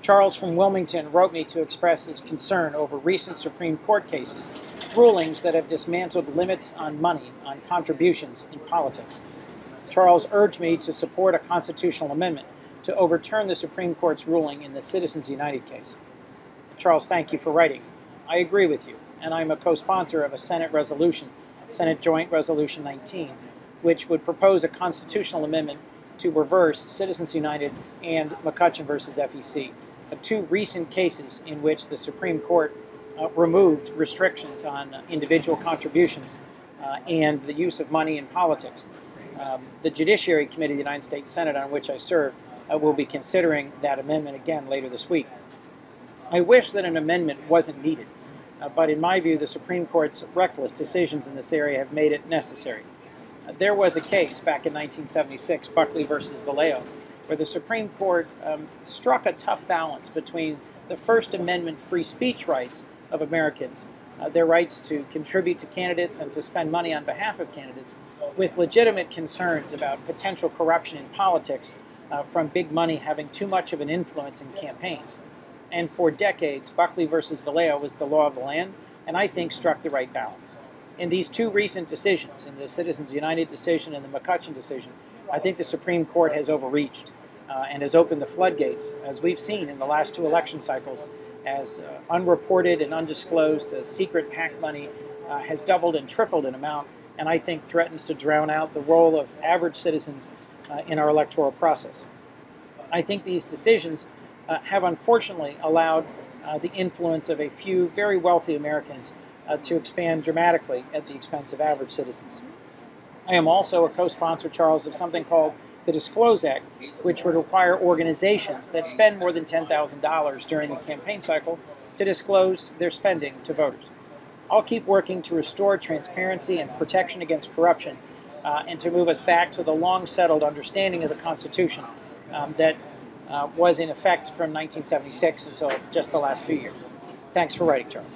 Charles from Wilmington wrote me to express his concern over recent Supreme Court cases, rulings that have dismantled limits on money on contributions in politics. Charles urged me to support a constitutional amendment to overturn the Supreme Court's ruling in the Citizens United case. Charles, thank you for writing. I agree with you, and I'm a co-sponsor of a Senate resolution, Senate Joint Resolution 19, which would propose a constitutional amendment to reverse Citizens United and McCutcheon versus FEC, two recent cases in which the Supreme Court removed restrictions on individual contributions and the use of money in politics. The Judiciary Committee of the United States Senate, on which I serve, will be considering that amendment again later this week. I wish that an amendment wasn't needed, but in my view, the Supreme Court's reckless decisions in this area have made it necessary. There was a case back in 1976, Buckley versus Vallejo, where the Supreme Court struck a tough balance between the First Amendment free speech rights of Americans, their rights to contribute to candidates and to spend money on behalf of candidates, with legitimate concerns about potential corruption in politics from big money having too much of an influence in campaigns. And for decades, Buckley versus Vallejo was the law of the land, and I think struck the right balance. In these two recent decisions, in the Citizens United decision and the McCutcheon decision, I think the Supreme Court has overreached and has opened the floodgates, as we've seen in the last two election cycles, as unreported and undisclosed secret PAC money has doubled and tripled in amount, and I think threatens to drown out the role of average citizens in our electoral process. I think these decisions have unfortunately allowed the influence of a few very wealthy Americans to expand dramatically at the expense of average citizens. I am also a co-sponsor, Charles, of something called the Disclose Act, which would require organizations that spend more than $10,000 during the campaign cycle to disclose their spending to voters. I'll keep working to restore transparency and protection against corruption and to move us back to the long-settled understanding of the Constitution that was in effect from 1976 until just the last few years. Thanks for writing, Charles.